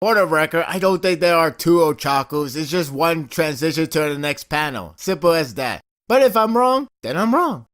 For the record, I don't think there are two Ochakus, it's just one transition to the next panel. Simple as that. But if I'm wrong, then I'm wrong.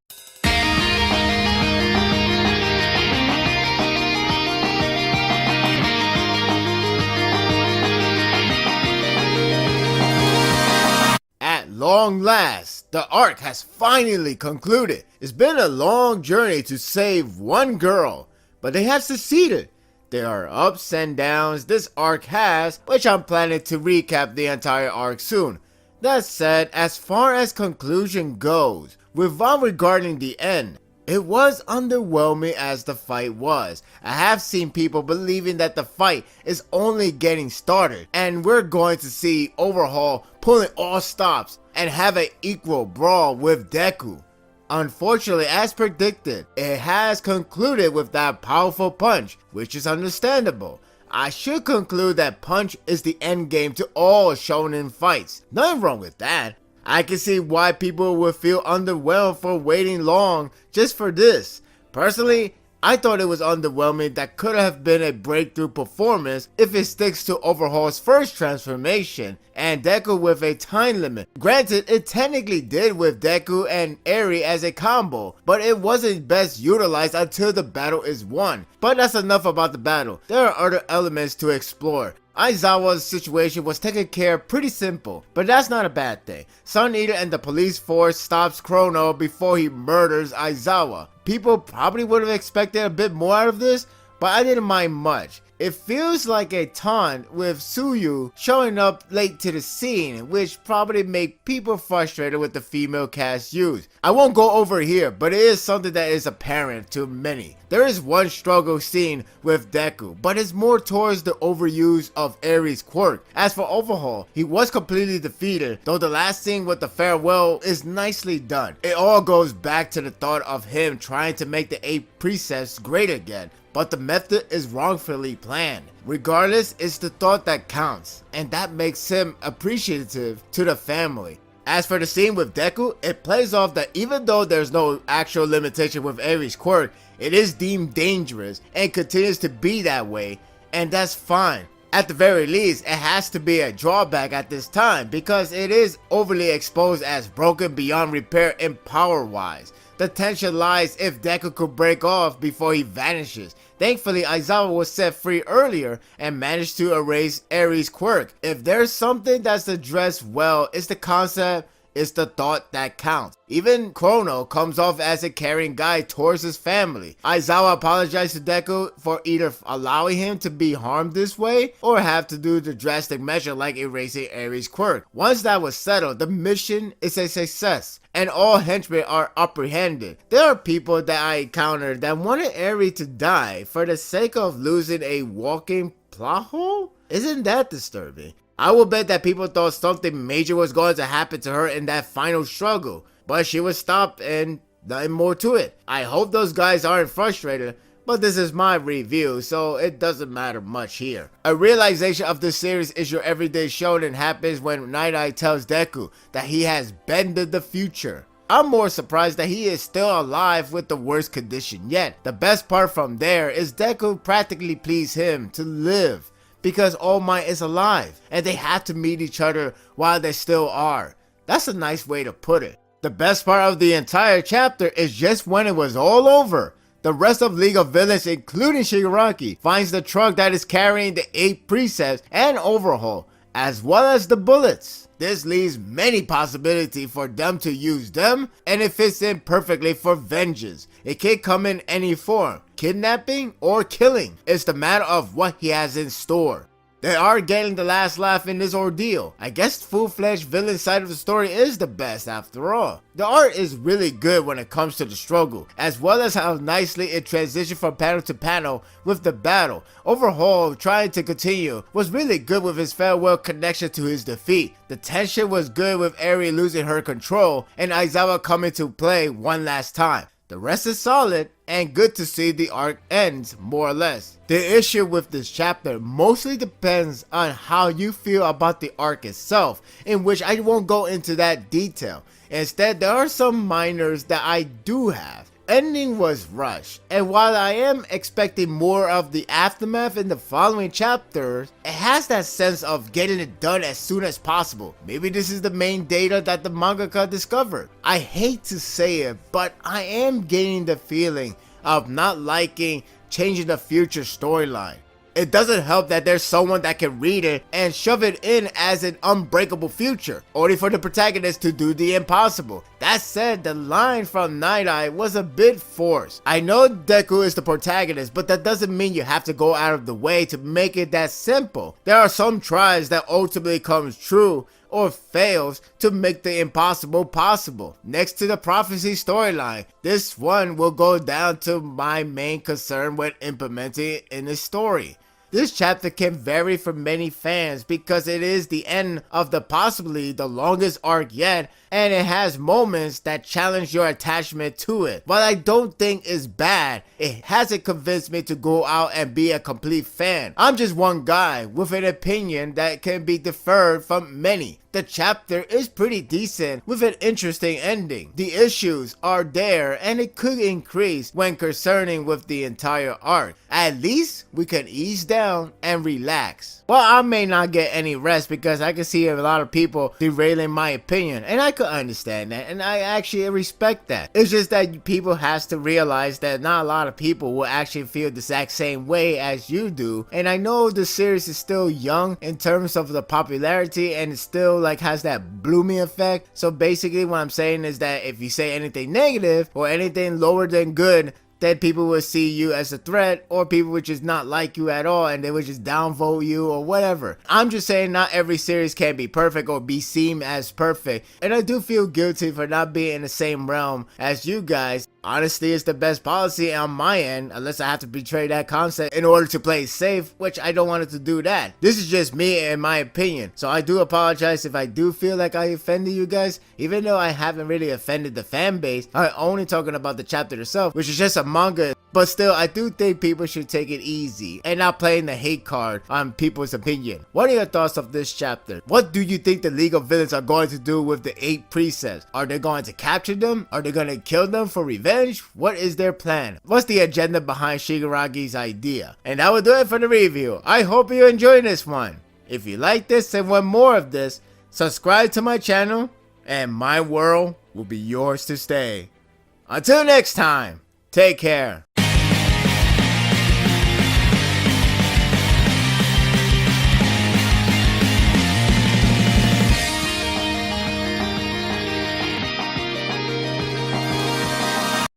At long last, the arc has finally concluded. It's been a long journey to save one girl, but they have succeeded. There are ups and downs this arc has, which I'm planning to recap the entire arc soon. That said, as far as conclusion goes, without regarding the end, it was underwhelming as the fight was. I have seen people believing that the fight is only getting started, and we're going to see Overhaul pulling all stops and have an equal brawl with Deku. Unfortunately, as predicted, it has concluded with that powerful punch, which is understandable. I should conclude that punch is the endgame to all shonen fights. Nothing wrong with that. I can see why people would feel underwhelmed for waiting long just for this. Personally, I thought it was underwhelming. That could have been a breakthrough performance if it sticks to Overhaul's first transformation and Deku with a time limit. Granted, it technically did with Deku and Eri as a combo, but it wasn't best utilized until the battle is won. But that's enough about the battle. There are other elements to explore. Aizawa's situation was taken care of pretty simple, but that's not a bad thing. Sun Eater and the police force stops Chrono before he murders Aizawa. People probably would have expected a bit more out of this, but I didn't mind much. It feels like a taunt with Tsuyu showing up late to the scene, which probably made people frustrated with the female cast used. I won't go over here, but it is something that is apparent to many. There is one struggle scene with Deku, but it's more towards the overuse of Eri's quirk. As for Overhaul, he was completely defeated, though the last scene with the farewell is nicely done. It all goes back to the thought of him trying to make the 8 precepts great again, but the method is wrongfully planned. Regardless, it's the thought that counts, and that makes him appreciative to the family. As for the scene with Deku, it plays off that even though there's no actual limitation with Eri's quirk, it is deemed dangerous and continues to be that way, and that's fine. At the very least, it has to be a drawback at this time because it is overly exposed as broken beyond repair in power wise. The tension lies if Deku could break off before he vanishes. Thankfully, Aizawa was set free earlier and managed to erase Eri's quirk. If there's something that's addressed well, it's the concept, it's the thought that counts. Even Chrono comes off as a caring guy towards his family. Aizawa apologized to Deku for either allowing him to be harmed this way or have to do the drastic measure like erasing Eri's quirk. Once that was settled, the mission is a success and all henchmen are apprehended. There are people that I encountered that wanted Eri to die for the sake of losing a walking plot hole? Isn't that disturbing? I will bet that people thought something major was going to happen to her in that final struggle, but she was stopped and nothing more to it. I hope those guys aren't frustrated, but this is my review, so it doesn't matter much here. A realization of this series is your everyday shonen happens when Night Eye tells Deku that he has bended the future. I'm more surprised that he is still alive with the worst condition yet. The best part from there is Deku practically pleads him to live, because All Might is alive, and they have to meet each other while they still are. That's a nice way to put it. The best part of the entire chapter is just when it was all over. The rest of League of Villains, including Shigaraki, finds the truck that is carrying the 8 precepts and Overhaul, as well as the bullets. This leaves many possibilities for them to use them, and it fits in perfectly for vengeance. It can come in any form, kidnapping or killing. It's the matter of what he has in store. They are getting the last laugh in this ordeal. I guess the full-fledged villain side of the story is the best after all. The art is really good when it comes to the struggle, as well as how nicely it transitioned from panel to panel with the battle. Overhaul trying to continue was really good with his farewell connection to his defeat. The tension was good with Eri losing her control and Aizawa coming to play one last time. The rest is solid and good to see the arc ends more or less. The issue with this chapter mostly depends on how you feel about the arc itself, in which I won't go into that detail. Instead, there are some minors that I do have. ending was rushed, and while I am expecting more of the aftermath in the following chapters, it has that sense of getting it done as soon as possible. Maybe this is the main data that the mangaka discovered. I hate to say it, but I am getting the feeling of not liking changing the future storyline. It doesn't help that there's someone that can read it and shove it in as an unbreakable future, only for the protagonist to do the impossible. That said, the line from Night Eye was a bit forced. I know Deku is the protagonist, but that doesn't mean you have to go out of the way to make it that simple. There are some tries that ultimately comes true or fails to make the impossible possible. Next to the prophecy storyline, this one will go down to my main concern when implementing it in the story. This chapter can vary for many fans because it is the end of the possibly the longest arc yet, and it has moments that challenge your attachment to it. While I don't think it's bad, it hasn't convinced me to go out and be a complete fan. I'm just one guy with an opinion that can be deferred from many. The chapter is pretty decent with an interesting ending. The issues are there and it could increase when concerning with the entire arc. At least we can ease down and relax. Well, I may not get any rest because I can see a lot of people derailing my opinion, and I could understand that, and I actually respect that. It's just that people has to realize that not a lot of people will actually feel the exact same way as you do, and I know the series is still young in terms of the popularity, and it still like has that blooming effect. So basically what I'm saying is that if you say anything negative or anything lower than good, then people will see you as a threat, or people would just not like you at all and they would just downvote you or whatever. I'm just saying not every series can be perfect or be seen as perfect, and I do feel guilty for not being in the same realm as you guys. Honestly, it's the best policy on my end, unless I have to betray that concept in order to play safe, which I don't want it to do that. This is just me and my opinion, so I do apologize if I do feel like I offended you guys, even though I haven't really offended the fan base. I'm only talking about the chapter itself, which is just a manga. But still, I do think people should take it easy and not playing the hate card on people's opinion. What are your thoughts of this chapter? What do you think the League of Villains are going to do with the 8 precepts? Are they going to capture them? Are they going to kill them for revenge? What is their plan? What's the agenda behind Shigaragi's idea? And that will do it for the review. I hope you enjoyed this one. If you like this and want more of this, subscribe to my channel and my world will be yours to stay. Until next time, take care.